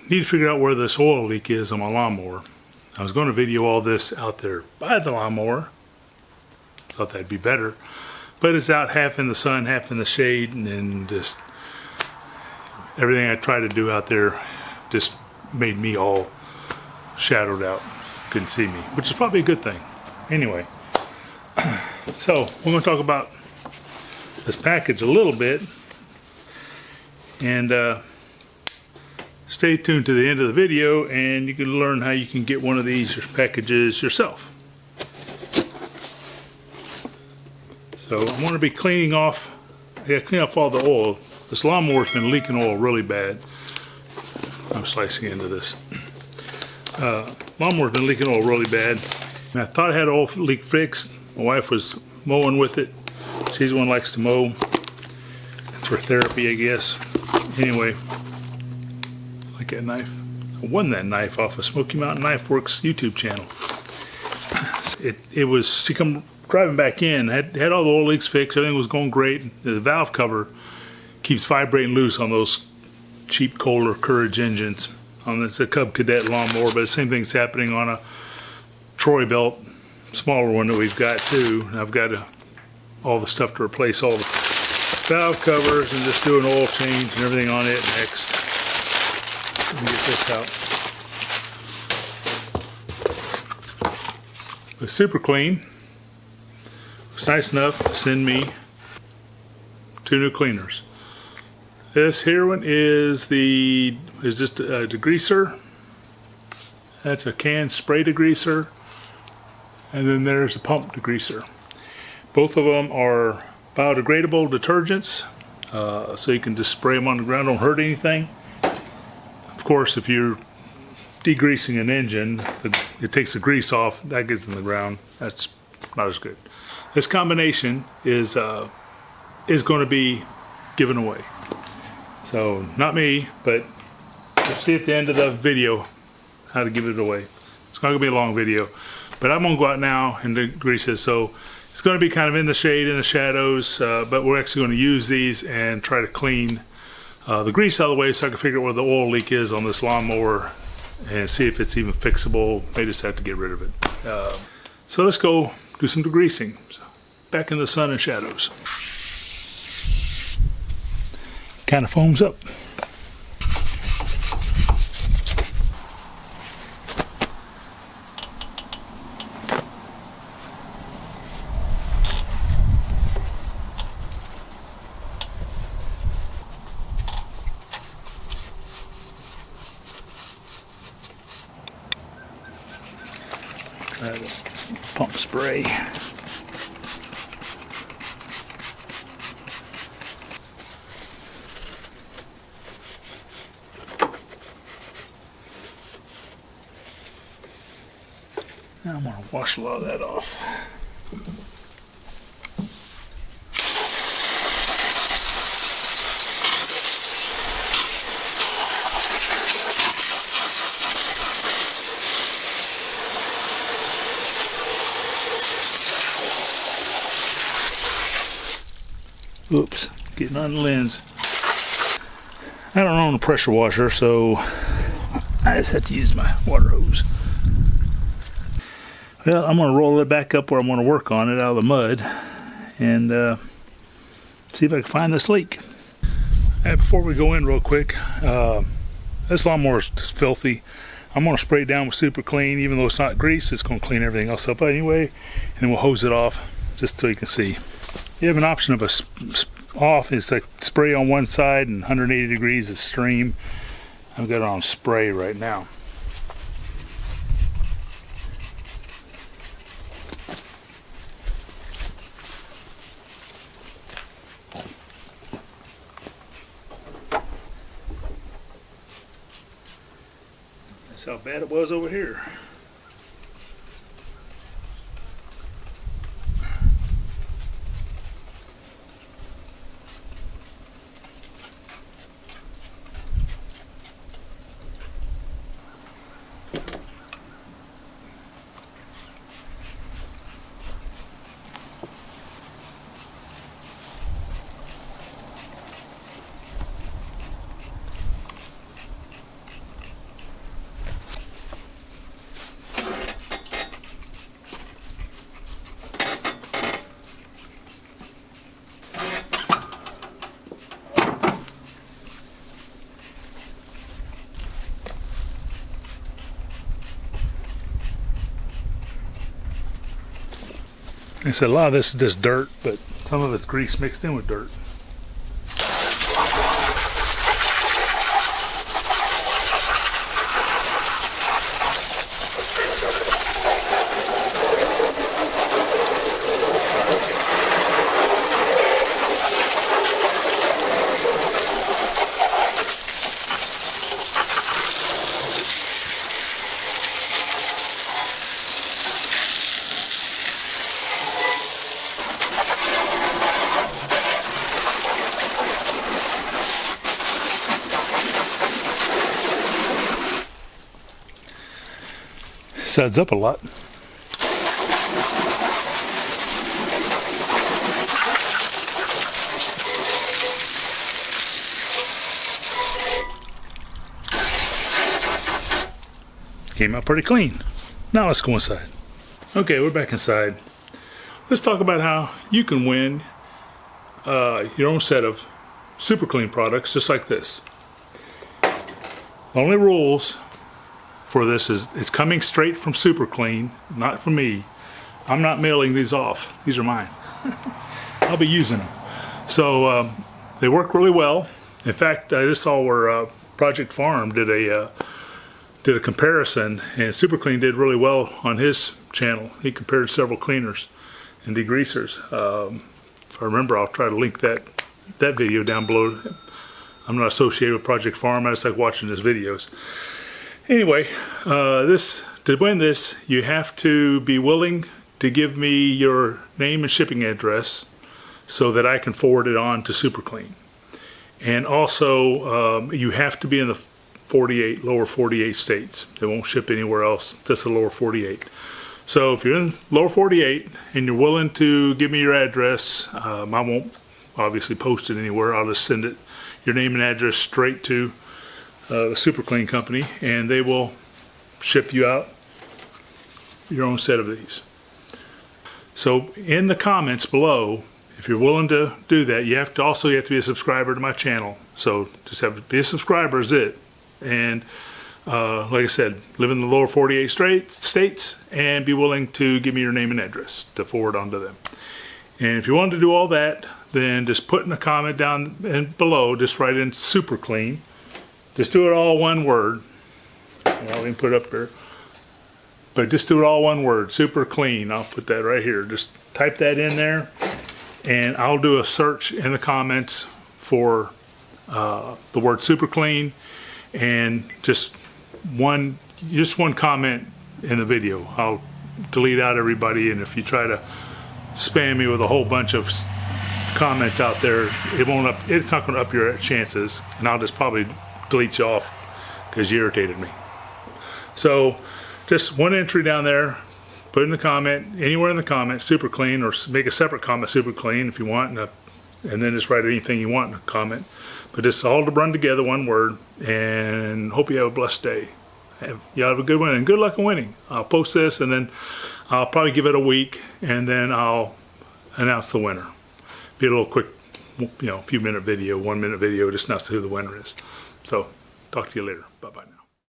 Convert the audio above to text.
need to figure out where this oil leak is on my lawnmower. I was going to video all this out there by the lawnmower. Thought that'd be better. But it's out half in the sun, half in the shade, and just everything I tried to do out there just made me all shadowed out. Couldn't see me, which is probably a good thing. Anyway, so we're going to talk about this package a little bit, and stay tuned to the end of the video and you can learn how you can get one of these packages yourself. So I'm going to be cleaning off, I got to clean off all the oil. This lawnmower's been leaking oil really bad. I'm slicing into this. Lawnmower's been leaking oil really bad. And I thought I had oil leak fixed. My wife was mowing with it. She's the one who likes to mow. It's for therapy, I guess. Anyway, like that knife. I won that knife off of Smoky Mountain Knife Works YouTube channel. It was, she come driving back in, had all the oil leaks fixed, everything was going great. The valve cover keeps vibrating loose on those cheap Kohler Courage engines. It's a Cub Cadet lawnmower, but the same thing's happening on a Troy belt, smaller one that we've got too. And I've got all the stuff to replace all the valve covers and just do an oil change and everything on it next. Let me get this out. It's Super Clean. It's nice enough to send me 2 new cleaners. This here one is just a degreaser. That's a can spray degreaser. And then there's a pump degreaser. Both of them are biodegradable detergents, so you can just spray them on the ground, don't hurt anything. Of course, if you're degreasing an engine, it takes the grease off, that gets in the ground. That's not as good. This combination is going to be given away. So, not me, but you'll see at the end of the video how to give it away. It's not going to be a long video, but I'm going to go out now and degrease this. So, it's going to be kind of in the shade, in the shadows, but we're actually going to use these and try to clean the grease out of the way so I can figure out where the oil leak is on this lawnmower and see if it's even fixable. May just have to get rid of it. So let's go do some degreasing. So, back in the sun and shadows. Kind of foams up. Try the pump spray. Now I'm going to wash a lot of that off. Oops, getting on the lens. I don't own a pressure washer, so I just have to use my water hose. Well, I'm going to roll it back up where I'm going to work on it out of the mud and see if I can find this leak. Before we go in real quick, this lawnmower is just filthy. I'm going to spray it down with Super Clean. Even though it's not grease, it's going to clean everything else up anyway. And then we'll hose it off just so you can see. You have an option of off. It's like spray on one side and 180 degrees is stream. I've got it on spray right now. That's how bad it was over here. Like I said, a lot of this is just dirt, but some of it's grease mixed in with dirt. Suds up a lot. Came out pretty clean. Now let's go inside. Okay, we're back inside. Let's talk about how you can win your own set of Super Clean products just like this. The only rules for this is it's coming straight from Super Clean, not from me. I'm not mailing these off. These are mine. I'll be using them. So they work really well. In fact, I just saw where Project Farm did a comparison, and Super Clean did really well on his channel. He compared several cleaners and degreasers. If I remember, I'll try to link that video down below. I'm not associated with Project Farm. I just like watching his videos. Anyway, to win this, you have to be willing to give me your name and shipping address so that I can forward it on to Super Clean. And also, you have to be in the lower 48 states. They won't ship anywhere else, just the lower 48. So if you're in lower 48 and you're willing to give me your address, I won't obviously post it anywhere. I'll just send it, your name and address, straight to the Super Clean company, and they will ship you out your own set of these. So in the comments below, if you're willing to do that, you have to be a subscriber to my channel. So just have to be a subscriber is it. And like I said, live in the lower 48 states and be willing to give me your name and address to forward on to them. And if you want to do all that, then just put in a comment down and below, just write in Super Clean. Just do it all one word. I'll even put it up there. But just do it all one word, Super Clean. I'll put that right here. Just type that in there, and I'll do a search in the comments for the word Super Clean, and just one comment in the video. I'll delete out everybody, and if you try to spam me with a whole bunch of comments out there, it's not going to up your chances, and I'll just probably delete you off because you irritated me. So just one entry down there, put in the comment, anywhere in the comment, Super Clean, or make a separate comment, Super Clean, if you want, and then just write anything you want in a comment. But just all to run together, one word, and hope you have a blessed day. You have a good one, and good luck in winning. I'll post this, and then I'll probably give it a week, and then I'll announce the winner. Be a little quick, few minute video, 1 minute video, just announce who the winner is. So, talk to you later.